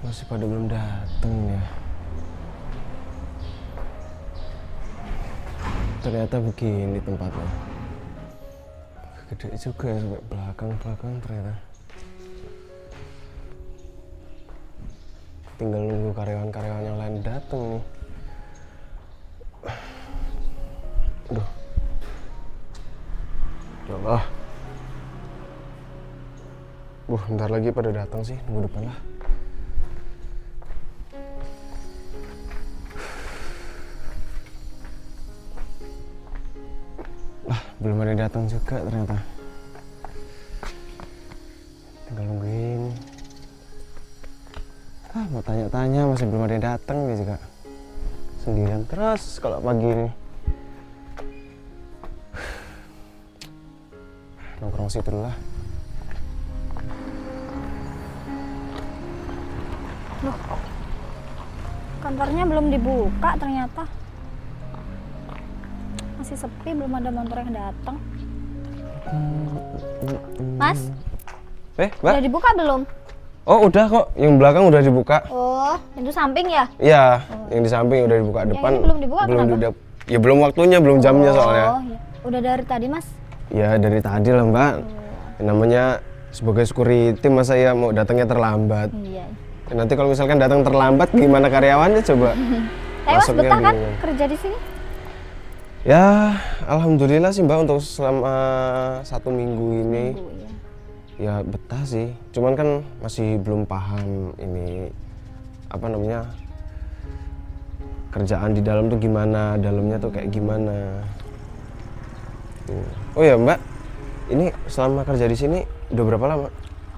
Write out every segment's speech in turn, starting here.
Masih pada belum datang ya. Ternyata begini tempatnya. Gede juga ya, sampai belakang-belakang ternyata. Tinggal nunggu karyawan-karyawan yang lain datang nih. Aduh. Ya Allah. Bentar lagi pada datang sih, nunggu depan lah. Belum ada datang juga ternyata. Tinggal nungguin. Mau tanya-tanya masih belum ada yang datang nih juga. Sendirian terus kalau pagi ini. Nongkrong situ dulu lah. Loh, kantornya belum dibuka ternyata. Masih sepi, belum ada motor yang datang. Mas, Mbak? udah dibuka belum? Oh udah kok, yang belakang udah dibuka. Oh, itu samping ya? Iya, yang di samping udah dibuka. Depan ini belum dibuka, kenapa? Ya belum waktunya, belum jamnya soalnya. Oh, ya. Udah dari tadi, Mas? Ya dari tadi lah Mbak. Namanya sebagai security masa ya mau datangnya terlambat. Iya. Nanti kalau misalkan datang terlambat gimana karyawannya coba? Tapi Mas betah kan kerja di sini? Ya, alhamdulillah sih Mbak untuk selama 1 minggu ini. Ya betah sih. Cuman kan masih belum paham ini apa namanya kerjaan di dalam tuh gimana, dalamnya tuh kayak gimana. Oh ya Mbak, ini selama kerja di sini udah berapa lama?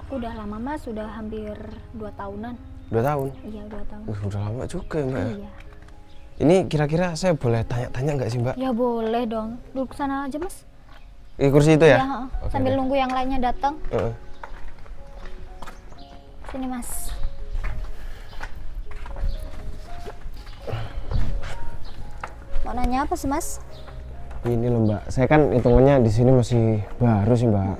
Aku udah lama Mas, sudah hampir 2 tahunan. 2 tahun? Iya 2 tahun. Udah lama juga ya Mbak. Iya. Ini kira-kira saya boleh tanya-tanya nggak sih Mbak? Ya boleh dong, duduk sana aja Mas. Di kursi itu ya? Iya, sambil nunggu yang lainnya datang. Sini Mas. Mau nanya apa sih Mas? Ini loh Mbak, saya kan hitungannya di sini masih baru sih Mbak.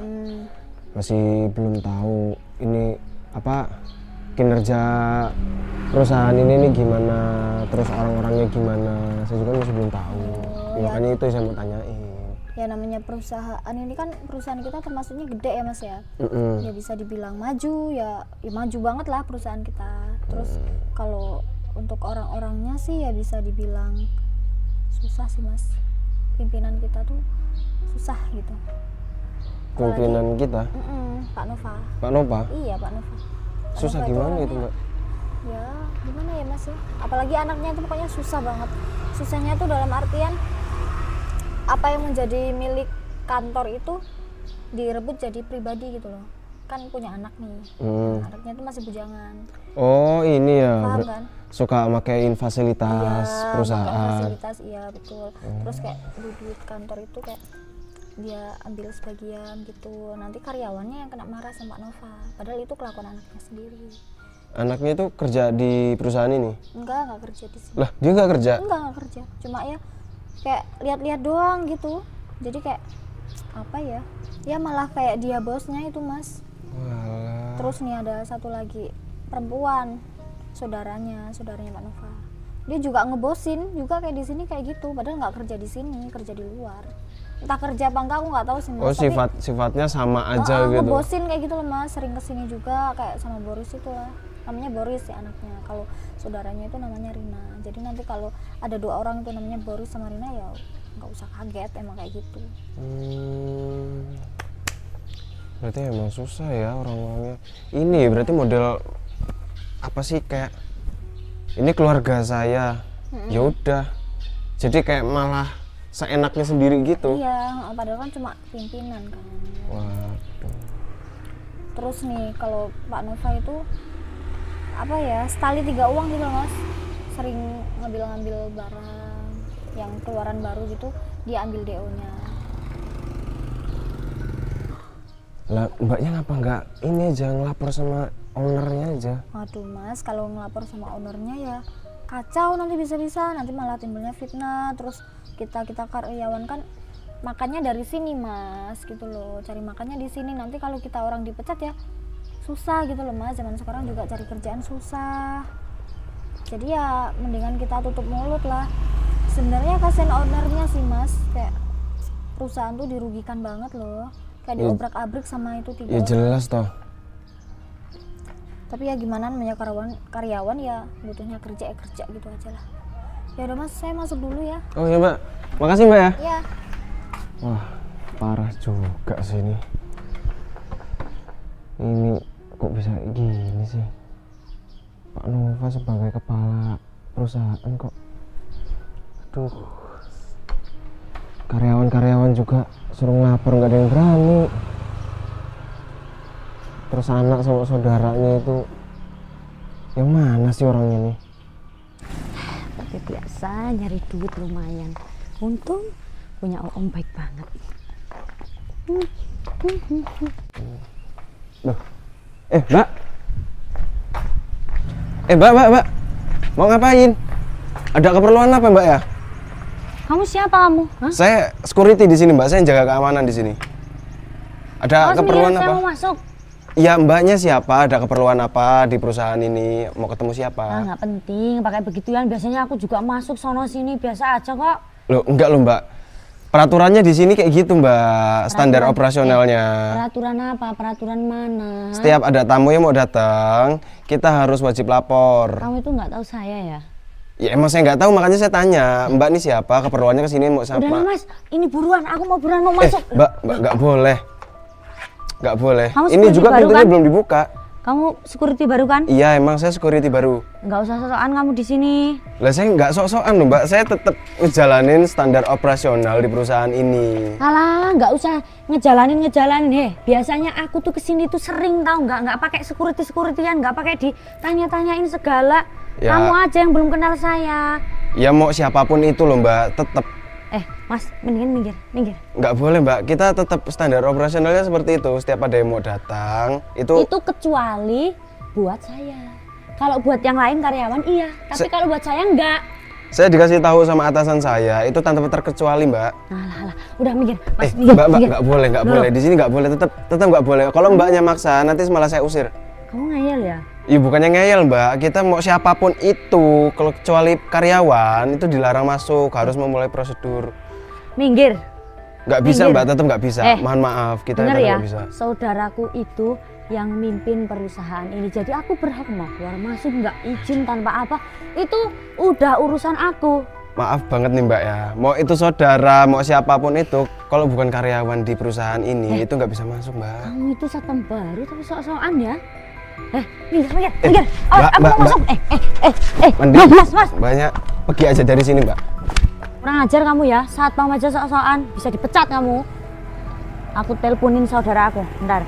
Masih belum tahu ini apa kinerja perusahaan ini nih gimana, terus orang-orangnya gimana. Saya juga masih belum tahu. Makanya itu saya mau tanyain. Ya namanya perusahaan ini kan, perusahaan kita termasuknya gede ya Mas ya. Ya bisa dibilang maju ya maju banget lah perusahaan kita. Terus kalau untuk orang-orangnya sih ya bisa dibilang susah sih Mas. Pimpinan kita tuh susah gitu. Pimpinan kita? Pak Nova. Pak Nova? Iya Pak Nova. Susah Nova gimana itu Mbak? Ya gimana ya Mas ya. Apalagi anaknya itu pokoknya susah banget. Susahnya tuh dalam artian apa yang menjadi milik kantor itu direbut jadi pribadi gitu loh. Kan punya anak nih. Anaknya itu masih bujangan. Oh ini ya. Paham kan? Suka makein fasilitas perusahaan. Fasilitas iya betul. Terus kayak duit kantor itu kayak dia ambil sebagian gitu. Nanti karyawannya yang kena marah sama Pak Nova. Padahal itu kelakuan anaknya sendiri. Anaknya itu kerja di perusahaan ini? Enggak kerja di sini. Lah dia nggak kerja? Enggak kerja. Cuma ya kayak lihat-lihat doang gitu. Jadi kayak apa ya? Ya malah kayak dia bosnya itu Mas. Walah. Terus nih ada satu lagi perempuan, saudaranya Pak Nova. Dia juga ngebosin juga kayak di sini kayak gitu. Padahal nggak kerja di sini, kerja di luar. Entah kerja apa enggak aku nggak tahu sih Mas. Oh sifatnya sama aja gitu. Ngebosin kayak gitu loh Mas. Sering kesini juga kayak sama Boris itu lah. Namanya Boris ya anaknya. Kalau saudaranya itu namanya Rina. Jadi nanti kalau ada 2 orang itu namanya Boris sama Rina ya nggak usah kaget, emang kayak gitu. Berarti emang susah ya orang-orangnya. Ini berarti model apa sih kayak ini keluarga saya. Ya udah. Jadi kayak malah seenaknya sendiri gitu. Iya, padahal kan cuma pimpinan kan. Waduh. Terus nih kalau Pak Nova itu apa ya, sekali 3 uang gitu loh Mas. Sering ngambil-ngambil barang yang keluaran baru gitu, dia ambil DO-nya. Lah mbaknya ngapa nggak ini aja ngelapor sama ownernya aja? Waduh Mas, kalau ngelapor sama ownernya ya kacau nanti bisa-bisa, nanti malah timbulnya fitnah. Terus kita karyawan kan makannya dari sini Mas gitu loh, cari makannya di sini. Nanti kalau kita orang dipecat ya susah gitu loh mas, zaman sekarang juga cari kerjaan susah. Jadi ya mendingan kita tutup mulut lah. Sebenarnya kasihan ownernya sih mas, kayak perusahaan tuh dirugikan banget loh, kayak diobrak-abrik sama itu 3 Ya orang. jelas toh. Tapi ya gimana namanya karyawan ya butuhnya kerja gitu aja lah. Ya udah mas, saya masuk dulu ya. Oh ya mbak, makasih mbak ya. Iya. Wah parah juga sih ini. Ini kok bisa gini sih? Pak Nova sebagai kepala perusahaan kok. Aduh. Karyawan-karyawan juga suruh ngelapor nggak ada yang berani. Terus anak sama saudaranya itu yang mana sih orangnya nih? Tapi biasa nyari duit lumayan. Untung punya om baik banget. Loh. Mbak. Mbak. Mau ngapain? Ada keperluan apa, Mbak ya? Kamu siapa kamu? Hah? Saya security di sini, Mbak. Saya jaga keamanan di sini. Ada keperluan apa? Saya mau masuk. Ya, Mbaknya siapa? Ada keperluan apa di perusahaan ini? Mau ketemu siapa? Ah, nggak penting, pakai begituan. Biasanya aku juga masuk sono sini biasa aja kok. Loh, enggak loh, Mbak. Peraturannya di sini kayak gitu, Mbak. Standar operasionalnya. Peraturan apa? Peraturan mana? Setiap ada tamu yang mau datang, kita harus wajib lapor. Kamu itu nggak tahu saya ya? Ya emang saya nggak tahu, makanya saya tanya, Mbak ini siapa? Keperluannya kesini mau siapa? Udah lah mas, ini buruan. Aku mau buruan mau masuk. Mbak nggak boleh. Nggak boleh. Kamu Ini security juga baru pintunya kan? belum dibuka. Kamu security baru kan? Iya, emang saya security baru. Nggak usah sosokan kamu di sini. Lah saya nggak sok-sokan loh, Mbak. Saya tetap ngejalanin standar operasional di perusahaan ini. Alah, nggak usah ngejalanin. Biasanya aku tuh kesini tuh sering tahu nggak pakai securityan, nggak pakai ditanya-tanyain segala. Ya. Kamu aja yang belum kenal saya. Ya mau siapapun itu loh, Mbak. Tetap Mas, mendingan minggir. nggak boleh, Mbak. Kita tetap standar operasionalnya seperti itu. Setiap ada yang mau datang, itu Kecuali buat saya. Kalau buat yang lain karyawan iya, tapi kalau buat saya enggak. saya dikasih tahu sama atasan saya, itu tanpa terkecuali, Mbak. Alah, udah minggir. Mas, minggir. Mbak, minggir. nggak boleh. Di sini nggak boleh. Tetap nggak boleh. Kalau Mbaknya maksa, nanti malah saya usir. Kamu ngeyel ya? Ya bukannya ngeyel, Mbak. Kita mau siapapun itu, kalau kecuali karyawan itu dilarang masuk, harus memulai prosedur. Minggir. Nggak bisa, Minggir. Mbak. Tetap nggak bisa. Mohon maaf, kita Dengar tetap ya, nggak bisa. saudaraku itu yang mimpin perusahaan ini. Jadi aku berhak mau keluar masuk, nggak izin tanpa apa. Itu udah urusan aku. Maaf banget nih, Mbak ya. Mau itu saudara, mau siapapun itu, kalau bukan karyawan di perusahaan ini, itu nggak bisa masuk, Mbak. Kamu itu satpam baru tapi sok-sokan ya? Minggir. Oh, Mbak, aku mau masuk. Mandi. Mas. Banyak pergi aja dari sini, Mbak. Kurang ajar kamu ya, satpam aja sok-sokan, bisa dipecat kamu. Aku teleponin saudara aku, bentar.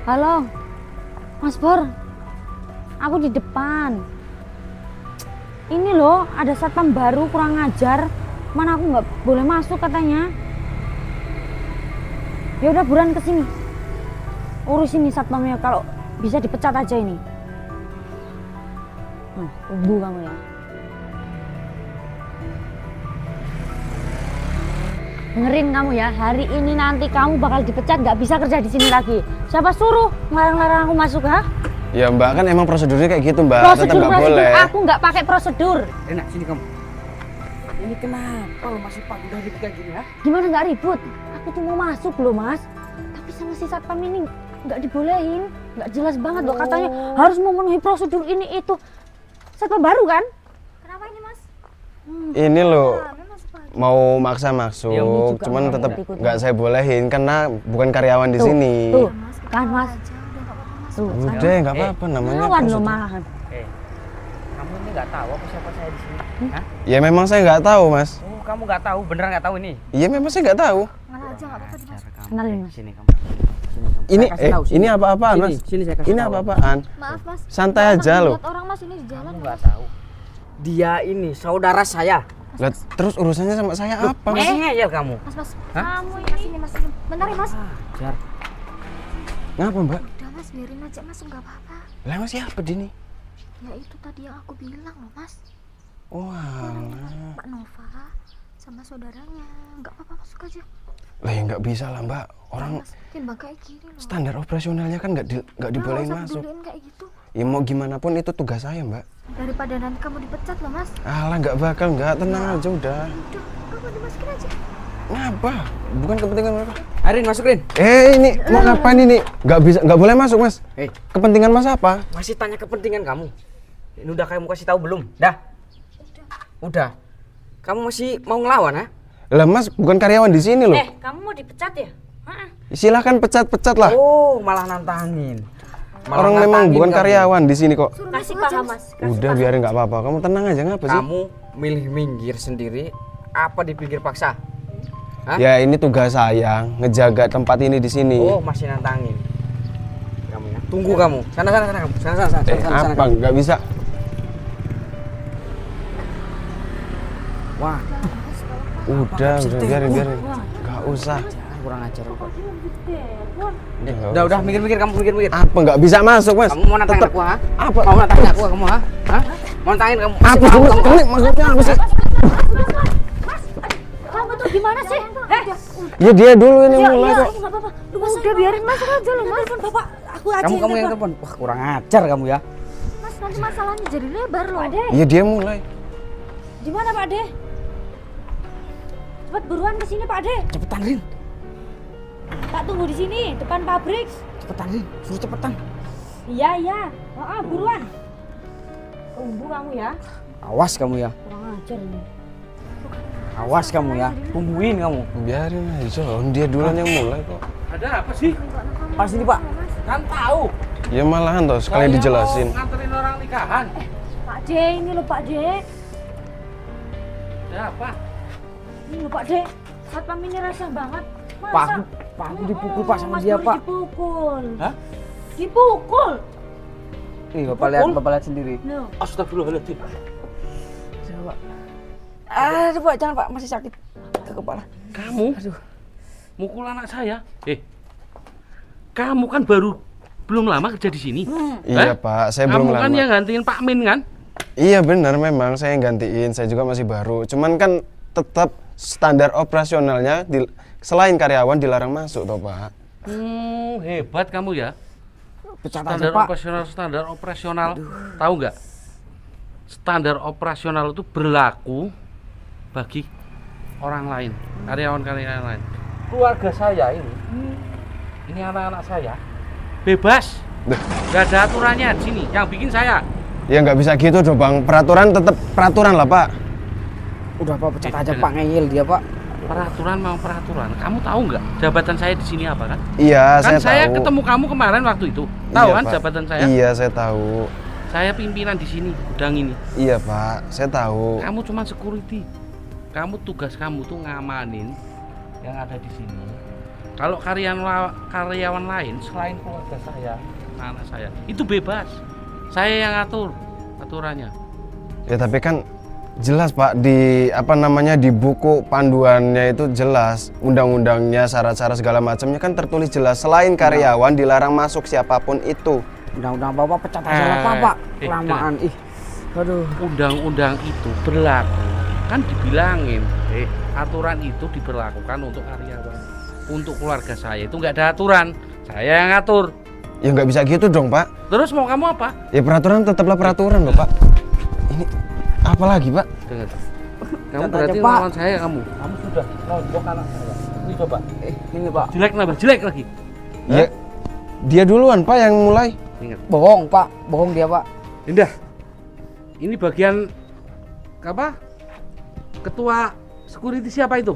Halo, Mas Bor, aku di depan. Ini loh, ada satpam baru kurang ajar. Mana aku nggak boleh masuk katanya. Ya udah buruan kesini. Urus ini satpamnya, kalau bisa dipecat aja ini. Tunggu kamu ya. Dengerin kamu ya, hari ini nanti kamu bakal dipecat, nggak bisa kerja di sini lagi. Siapa suruh ngelarang-larang aku masuk ha? Ya Mbak, kan emang prosedurnya kayak gitu, Mbak. Tetap nggak Prosedur, boleh. aku nggak pakai prosedur. Enak, sini kamu. Ini kenapa lo masih pak udah ribut kayak gini ya? Gimana nggak ribut? Aku tuh mau masuk loh mas. Tapi sama si satpam ini nggak dibolehin, nggak jelas banget loh, katanya harus memenuhi prosedur ini itu. Satpam baru kan? Kenapa ini mas? Ini loh Kami masuk pagi. mau maksa masuk, Ya, ini juga cuman mau tetap ikut-ikutan. nggak saya bolehin karena bukan karyawan di Tuh, sini. tuh. Mas, Kan, Mas. aja, udah nggak apa-apa mas. Tuh, Udah nggak apa-apa, namanya lawan lo prosedur. malahan. Kamu ini nggak tahu apa siapa saya di sini? Hah? Ya memang saya nggak tahu, Mas. Oh, kamu nggak tahu, beneran nggak tahu ini? Iya memang saya nggak tahu. Ngalah aja nggak apa-apa mas. Kenalin, Mas. Sini kamu. Sini kamu. Ini Saya kasih tahu, sini. ini apa-apaan, Mas? Sini saya kasih Ini tahu. apa-apaan? Maaf mas. Santai Nggak aja enak loh. dilihat orang mas ini di jalan. Kamu nggak tahu. Dia ini saudara saya. Lah, terus urusannya sama saya apa, Mas? Masih ngeyel kamu? Mas, Hah? kamu ini sini mas. Sini. Bentar ya mas. Jar. Ngapa, Mbak? Udah mas, biarin aja mas, nggak apa-apa. Lah Mas siapa Dini? Ya itu tadi yang aku bilang loh mas. Wah. Pak Nova sama saudaranya. Nggak apa-apa, masuk aja. Lah ya nggak bisa lah Mbak. Orang Mas, timbang kayak gini loh. standar operasionalnya kan nggak dibolehin Nggak usah masuk. peduliin kayak gitu. Ya mau gimana pun itu tugas saya Mbak. Daripada nanti kamu dipecat loh Mas. Alah nggak bakal, nggak, tenang aja udah. Udah, kamu dimasukin aja. Ngapa? Bukan kepentingan mereka. Arin, masuk Rin. Ini mau ngapain ini? Nggak bisa, nggak boleh masuk Mas. Hei, Kepentingan Mas apa? masih tanya kepentingan kamu. Ini udah kamu kasih tahu belum? Dah. Udah. Kamu masih mau ngelawan, ha? Lah Mas bukan karyawan di sini loh. Kamu mau dipecat ya? Silahkan pecat-pecat lah. Oh, malah nantangin. Orang memang bukan karyawan di sini kok. Kasih paham Mas. Udah biarin nggak apa-apa. Kamu tenang aja, ngapa sih? Kamu milih minggir sendiri, apa dipikir paksa? Hah? Ya ini tugas saya, ngejaga tempat ini di sini. Oh, masih nantangin. Kamu ya. Tunggu kamu. Sana sana sana kamu. Sana sana sana. sana, Apa? Nggak bisa. Wah, Udah biarin. Nggak usah. kurang ajar kok. Nggak Udah usah. mikir-mikir kamu mikir-mikir. Apa nggak bisa masuk Mas? Kamu mau nantangin Tetep. aku, ha? Apa? Mau nantangin aku kamu, ha? Hah? Mau nantangin kamu? Apa sih Mas? Ini maksudnya apa sih? Kamu tuh gimana sih? Ya dia dulu ini mulai kok. Enggak apa-apa. Udah biarin masuk aja loh Mas. Bapak, aku aja Kamu yang telepon. Wah, kurang ajar kamu ya. Mas, nanti masalahnya jadi lebar loh. Ya dia mulai. Gimana Pak De? Cepat buruan ke sini Pak De. Cepetan, Rin. Tak tunggu di sini depan pabrik. Cepetan, Rin. Suruh cepetan. Iya. Buruan. Tunggu kamu ya. Awas kamu ya. Kurang ajar ini. Awas kamu ya. Tungguin kamu. Biarin aja. Dia duluan yang mulai kok. Ada apa sih? Pas ini, Pak. Kan tahu. Ya malahan toh sekali Saya dijelasin. mau nganterin orang nikahan. Pak D, ini loh Pak D. Ada apa? Ini loh Pak D. Satpam ini rasa banget. Pak, aku dipukul Pak sama dia, Pak. Dipukul. Hah? Dipukul. Ih, Bapak lihat sendiri. No. Astagfirullahaladzim. Coba. Aduh, Pak, jangan Pak, masih sakit ke kepala. Kamu? Aduh. Mukul anak saya? Kamu kan baru belum lama kerja di sini. Iya Pak, saya belum Kamu kan lama. yang gantiin Pak Min kan? Iya benar memang saya yang gantiin. Saya juga masih baru. Cuman kan tetap standar operasionalnya selain karyawan dilarang masuk toh Pak. Hebat kamu ya. Pecat aja, Standar Pak. operasional. Tahu nggak? Standar operasional itu berlaku bagi orang lain, karyawan-karyawan lain. Keluarga saya ini anak-anak saya bebas. Duh. Nggak ada aturannya di sini. Yang bikin saya. Ya nggak bisa gitu dong Bang. Peraturan tetap peraturan lah Pak. Udah Pak, pecat aja Pak, ngeyel dia Pak. Peraturan mau peraturan. Kamu tahu nggak jabatan saya di sini apa kan? Iya Kan saya tahu. ketemu kamu kemarin waktu itu. Tahu Iya, kan Pak. jabatan saya? Iya saya tahu. Saya pimpinan di sini gudang ini. Iya Pak, saya tahu. Kamu cuma security. Kamu tugas kamu tuh ngamanin yang ada di sini. Kalau karyawan lain selain keluarga saya, anak saya, itu bebas. Saya yang atur aturannya. Ya tapi kan jelas Pak di di buku panduannya itu jelas undang-undangnya syarat-syarat segala macamnya kan tertulis jelas selain karyawan dilarang masuk siapapun itu. Undang-undang Bapak pecat aja lah Pak. Kelamaan. Ih. Aduh. Undang-undang itu berlaku. Kan dibilangin, aturan itu diberlakukan untuk karyawan. Untuk keluarga saya itu nggak ada aturan. Saya yang ngatur. Ya nggak bisa gitu dong Pak. Terus mau kamu apa? Ya peraturan tetaplah peraturan loh Pak. Ini apa lagi Pak? Dengar. Kamu Catat berarti aja, Pak. lawan saya kamu. Kamu sudah nombok anak saya. Ini coba. Ini Pak. Jelek nambah jelek lagi. Ya dia duluan Pak yang mulai. Ingat. Bohong Pak, bohong dia Pak. Indah. Ini bagian apa? Ketua security siapa itu?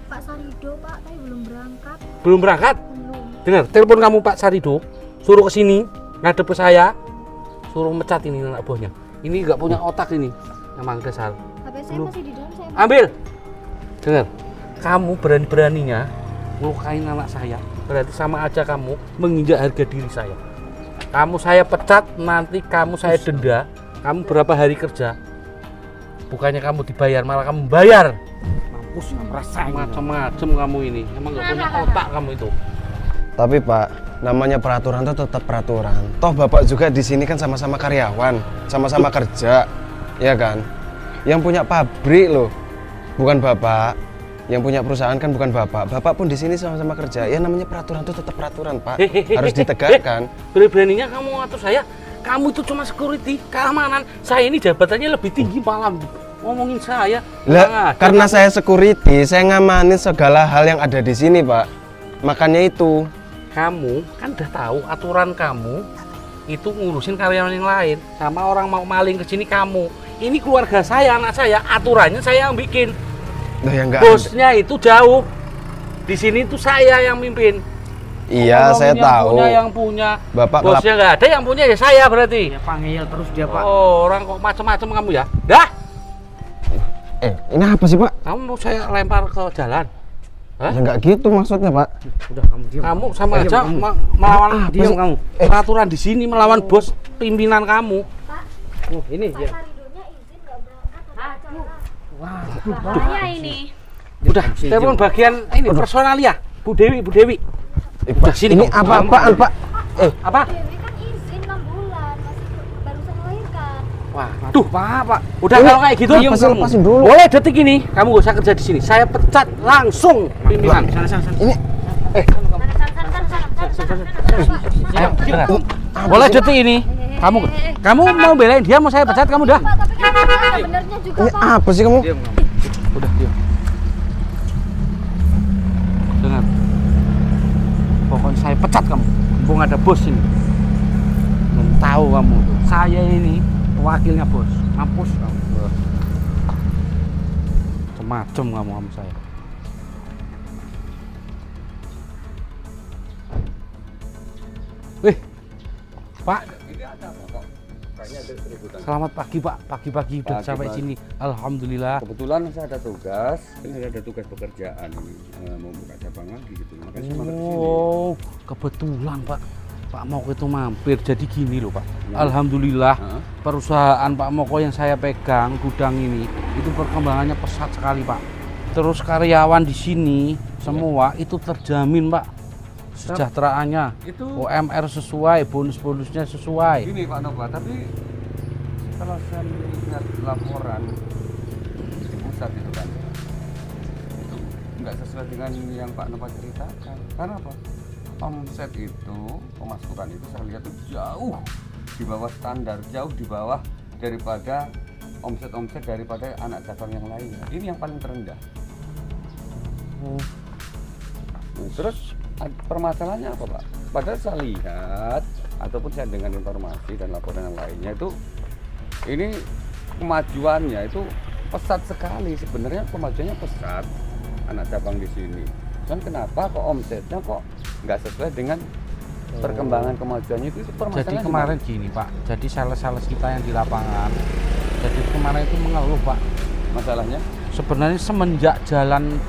Pak Sarido Pak, tapi belum berangkat. Belum berangkat? Belum. Dengar, telepon kamu Pak Sarido, suruh ke sini, ngadep ke saya, suruh mecat ini anak buahnya. Ini nggak punya otak ini, emang dasar. HP saya Belum. masih di dalam saya. Ambil. Dengar, kamu berani-beraninya melukain anak saya, berarti sama aja kamu menginjak harga diri saya. Kamu saya pecat, nanti kamu saya denda. Kamu berapa hari kerja? Bukannya kamu dibayar, malah kamu bayar. Mampus nggak merasain. Macam-macam kamu ini, emang nggak punya otak kamu itu. Tapi Pak, namanya peraturan itu tetap peraturan. Toh Bapak juga di sini kan sama-sama karyawan, sama-sama kerja, ya kan? Yang punya pabrik loh, bukan Bapak. Yang punya perusahaan kan bukan bapak. Bapak pun di sini sama-sama kerja. Ya namanya peraturan itu tetap peraturan, Pak. Harus ditegakkan. Berani-beraninya kamu ngatur saya. Kamu itu cuma security, keamanan. Saya ini jabatannya lebih tinggi malam. Ngomongin saya. Lah, karena saya security, saya ngamanin segala hal yang ada di sini, Pak. Makanya itu. Kamu kan udah tahu aturan kamu itu ngurusin karyawan yang lain. Sama orang mau maling ke sini kamu. Ini keluarga saya, anak saya, aturannya saya yang bikin. Loh, ya nggak Bosnya itu jauh. Di sini tuh saya yang mimpin. Iya, saya tahu. Yang punya. Bapak bosnya nggak ada, yang punya ya saya berarti. Ya panggil terus dia, Pak. Oh, orang kok macam-macam kamu ya? Dah. Ini apa sih, Pak? Kamu mau saya lempar ke jalan? Hah? Ya nggak gitu maksudnya, Pak. Udah kamu diam. Kamu sama Diam, aja kamu. melawan Diam kamu. peraturan di sini, melawan bos pimpinan kamu. Oh, ini dia. Ridhonya izin nggak berangkat. Wah, Bahaya ini. Udah, telepon bagian ini personalia. Bu Dewi, Bu Dewi. Pak, sini ini kamu. apa-apaan, Pak? Apa? Dewi kan izin 6 bulan, masih barusan melahirkan. Wah, Aduh, Pak. udah Ini kalau kayak gitu, apa sih, lepasin dulu. boleh detik ini kamu gak usah kerja di sini. Saya pecat langsung pimpinan. Sana. Ini Ayo, dengar. Boleh detik ini. Kamu mau belain dia, mau saya pecat kamu dah. Pak, tapi kan ada benernya juga, ini Pak. apa sih kamu? Diam kamu. Udah, diam. Dengar. Pokoknya saya pecat kamu. Mumpung ada bos ini. Belum tahu kamu tuh. Saya ini wakilnya bos. Mampus kamu. Macem kamu sama saya. Wih, Pak. Selamat pagi, Pak. Pagi-pagi udah Pagi, sampai Mas. sini. Alhamdulillah. Kebetulan saya ada tugas, ini saya ada tugas pekerjaan mau buka cabang lagi gitu. Makanya saya mampir kesini. Oh, kebetulan Pak. Pak Moko itu mampir. Jadi gini loh Pak. Ya. Alhamdulillah Hah? perusahaan Pak Moko yang saya pegang gudang ini itu perkembangannya pesat sekali Pak. Terus karyawan di sini semua itu terjamin Pak. Sejahteraannya, Itu UMR sesuai, bonus-bonusnya sesuai. gini Pak Nova, tapi setelah saya melihat laporan di pusat itu kan, itu nggak sesuai dengan yang Pak Nova ceritakan. Karena apa? Omset itu, pemasukan itu saya lihat itu jauh di bawah standar, jauh di bawah daripada omset-omset daripada anak cabang yang lainnya. Ini yang paling terendah. Nah, terus permasalahannya apa Pak? Padahal saya lihat ataupun saya dengar informasi dan laporan yang lainnya itu ini kemajuannya itu pesat sekali. Sebenarnya kemajuannya pesat anak cabang di sini. Dan kenapa kok omsetnya kok nggak sesuai dengan perkembangan kemajuannya itu Jadi permasalahannya. kemarin gini Pak, jadi sales-sales kita yang di lapangan, jadi kemarin itu mengeluh Pak. Masalahnya Sebenarnya semenjak jalan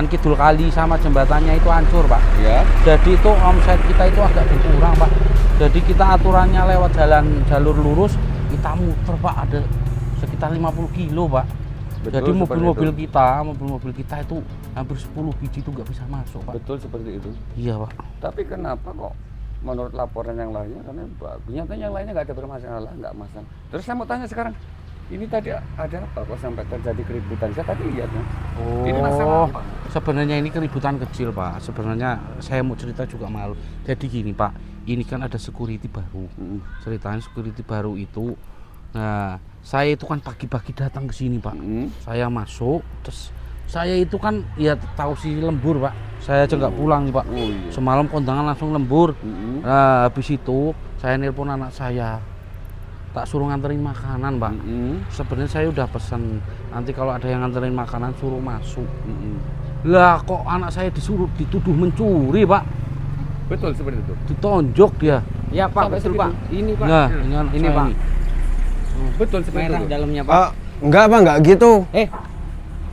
Kidul Kali sama jembatannya itu hancur Pak. ya Jadi itu omset kita itu agak berkurang Pak. Jadi kita aturannya lewat jalur lurus, kita muter Pak, ada sekitar 50 kilo Pak. Betul, Jadi mobil-mobil seperti kita itu hampir 10 biji itu nggak bisa masuk Pak. betul seperti itu. Iya Pak. Tapi kenapa kok menurut laporan yang lainnya karena bagus, nyatanya yang lainnya nggak ada bermasalah, nggak masalah. Terus saya mau tanya sekarang, ini tadi ada apa kok sampai terjadi keributan? Saya tadi lihat ya. Ini masalah apa? Sebenarnya ini keributan kecil Pak. Sebenarnya saya mau cerita juga malu. Jadi gini Pak, ini kan ada security baru. Mm. Ceritanya security baru itu, nah saya itu kan pagi-pagi datang ke sini Pak. Mm. Saya masuk, terus saya itu kan ya tahu si lembur Pak. Saya aja nggak pulang nih Pak. Oh iya. Semalam kondangan langsung lembur. Mm. Nah habis itu saya nelpon anak saya, tak suruh nganterin makanan Pak. Mm. Sebenarnya saya udah pesen, nanti kalau ada yang nganterin makanan suruh masuk. Mm. Lah kok anak saya dituduh mencuri Pak, Betul seperti itu. ditonjok dia. Ya Pak, Sampai betul segitu. Pak. Ini Pak. Nah ini anak Ini, saya Pak. ini. Betul seperti Merah itu. dalamnya Pak. Enggak Pak, enggak gitu.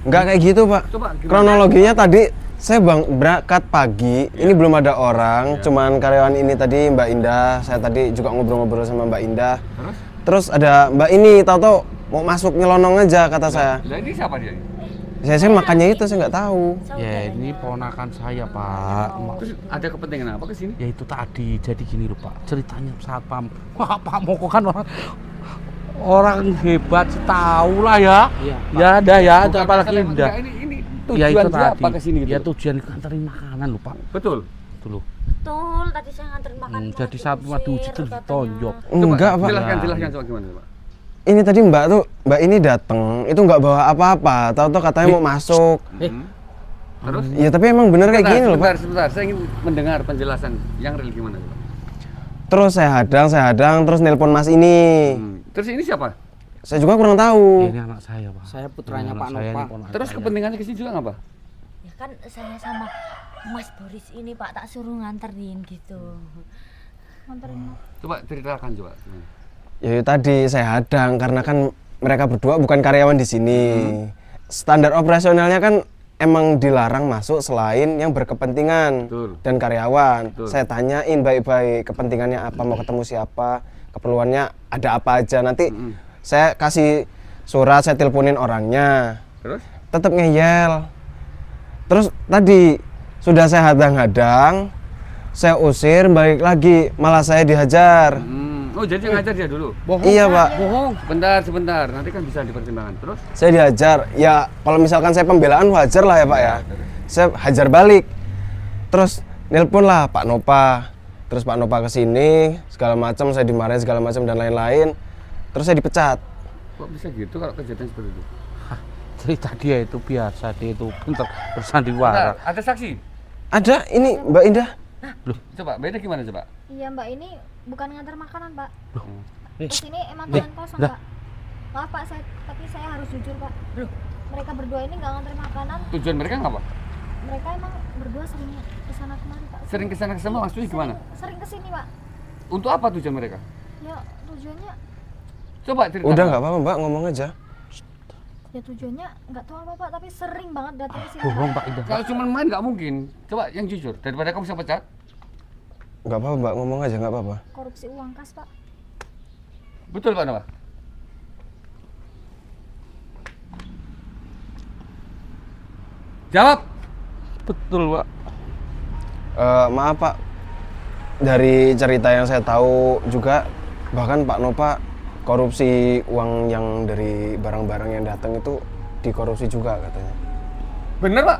Enggak kayak gitu Pak. Coba gimana? Kronologinya tadi saya berangkat pagi, ini belum ada orang, cuman karyawan ini tadi Mbak Indah. Saya tadi juga ngobrol-ngobrol sama Mbak Indah. Terus ada Mbak ini, tahu-tahu mau masuk nyelonong aja kata saya. Lah ini siapa dia? Saya makanya itu saya nggak tahu. Ya ini ponakan saya Pak. Terus ada kepentingan apa ke sini? Ya itu tadi, jadi gini loh Pak, ceritanya satpam. Wah Pak Moko kan orang hebat, tahu lah ya. Iya, Pak. Ya dah ya, Bukan apalagi masalah- Indah. enggak, ini Ya tujuan itu dia tadi. apa ke sini Ya gitu? tujuan nganterin makanan lho Pak. Betul. Itu loh. Betul, tadi saya nganterin makan. Jadi satu madu itu ditonjok. Enggak, Pak. Jelaskan coba gimana, Pak? Ini tadi Mbak ini datang, itu nggak bawa apa-apa. Tahu-tahu katanya mau masuk. Terus? Ya tapi emang bener kayak gini loh, Pak. Sebentar, saya ingin mendengar penjelasan yang real gimana, Pak. Terus saya hadang, terus nelpon Mas ini. Terus ini siapa? Saya juga kurang tahu. Ini anak saya Pak. Saya putranya Ini Pak anak saya, Nova. ini ponakan Terus saya. kepentingannya ke sini juga ngapa? Ya kan saya sama Mas Boris ini Pak tak suruh nganterin gitu. nganterin Coba ceritakan coba. Ya itu tadi saya hadang karena kan mereka berdua bukan karyawan di sini. Standar operasionalnya kan emang dilarang masuk selain yang berkepentingan Betul. dan karyawan. Betul. Saya tanyain baik-baik kepentingannya apa, mau ketemu siapa, keperluannya ada apa aja. Nanti saya kasih surat, saya teleponin orangnya. Terus? Tetap ngeyel. Terus tadi sudah saya hadang-hadang, saya usir, balik lagi, malah saya dihajar. Oh jadi yang ngajar dia dulu? Iya Pak, Bohong. Sebentar. Nanti kan bisa dipertimbangkan. Terus? saya dihajar. Ya kalau misalkan saya pembelaan wajar lah ya Pak ya. Saya hajar balik. Terus nelpon lah Pak Nova. Terus Pak Nova kesini, segala macam, saya dimarahin segala macam dan lain-lain. Terus saya dipecat. Kok bisa gitu kalau kejadian seperti itu? Cerita dia itu biasa, dia itu pintar Bentar, bersandiwara. ada saksi? Ada ini Mbak Indah. Coba, beda gimana coba? iya mbak ini bukan ngantar makanan pak Eh, kesini emang tuan kosong pak maaf pak tapi saya harus jujur pak mereka berdua ini nggak ngantar makanan Tujuan mereka ngapa? mereka emang berdua sering kesana kemari pak Sering kesana kesana maksudnya gimana? sering kesini pak Untuk apa tujuan mereka? ya tujuannya Coba ceritakan. Udah nggak apa-apa Mbak, ngomong aja. ya tujuannya nggak tahu apa pak tapi sering banget datang ke sini Bohong Pak Indah. Kalau cuma main nggak mungkin. Coba yang jujur. Daripada kamu bisa pecat. Nggak apa-apa Mbak, ngomong aja nggak apa-apa. korupsi uang kas pak Betul Pak Nova? Jawab. Betul Pak. Maaf Pak, dari cerita yang saya tahu juga bahkan Pak Nova korupsi uang yang dari barang-barang yang datang itu dikorupsi juga katanya. Bener Pak?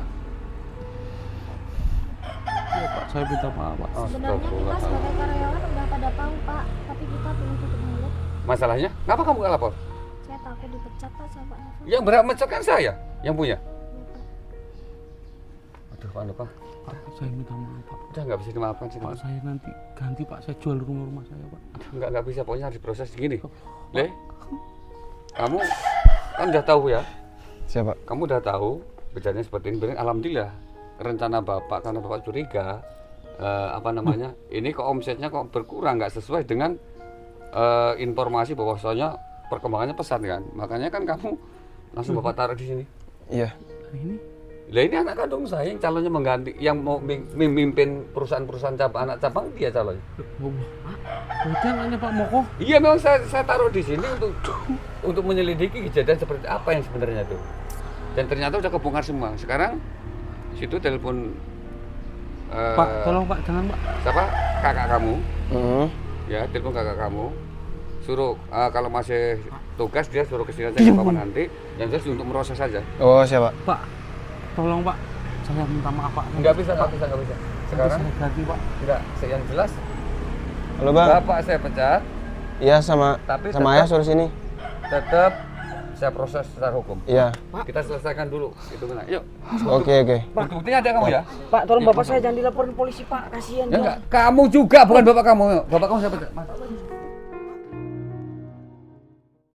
Iya Pak, saya minta maaf Pak. sebenarnya kita sebagai karyawan udah pada tahu pak tapi kita pilih tutup mulut Masalahnya, kenapa kamu nggak lapor? saya takut dipecat pak sama Pak Nova Yang berhak mecat kan saya, yang punya. Aduh Pak Nova, Pak, saya minta maaf Pak. udah nggak bisa dimaafkan sih. Pak, saya nanti ganti Pak, saya jual rumah saya Pak. Nggak bisa, pokoknya harus diproses gini. Le, kamu kan udah tahu ya, Siapa? kamu udah tahu kejadian seperti ini. Bener, alhamdulillah rencana bapak karena bapak curiga ini kok omsetnya kok berkurang, nggak sesuai dengan informasi bahwasanya perkembangannya pesat kan. Makanya kan kamu langsung bapak taruh di sini. Iya. Ini Lah ini anak kandung saya yang calonnya mengganti, yang mau memimpin perusahaan-perusahaan cabang, anak cabang dia calonnya. berarti anaknya Pak Moko. Iya memang saya taruh di sini untuk menyelidiki kejadian seperti apa yang sebenarnya tuh. Dan ternyata udah kebongkar semua. Sekarang situ telepon Pak, tolong Pak, jangan Pak. siapa? Kakak kamu. Hmm. Ya, telepon kakak kamu. Suruh kalau masih tugas dia suruh kesini aja ke paman nanti. Yang jelas untuk meroses saja. Oh siapa? Pak, tolong Pak. Saya minta maaf Pak. Nggak bisa. Sekarang saya ganti Pak. tidak, yang jelas Halo Bang. bapak saya pecat, Iya sama Tapi sama tetap- ayah suruh sini. tetap saya proses secara hukum. Iya. Kita selesaikan dulu itu benar. Yuk. Oke. Buktinya ada kamu ya? Pak, tolong bapak saya jangan dilaporin polisi Pak, kasihan Ya dia. enggak, kamu juga bukan bapak kamu. Bapak kamu siapa? Mas.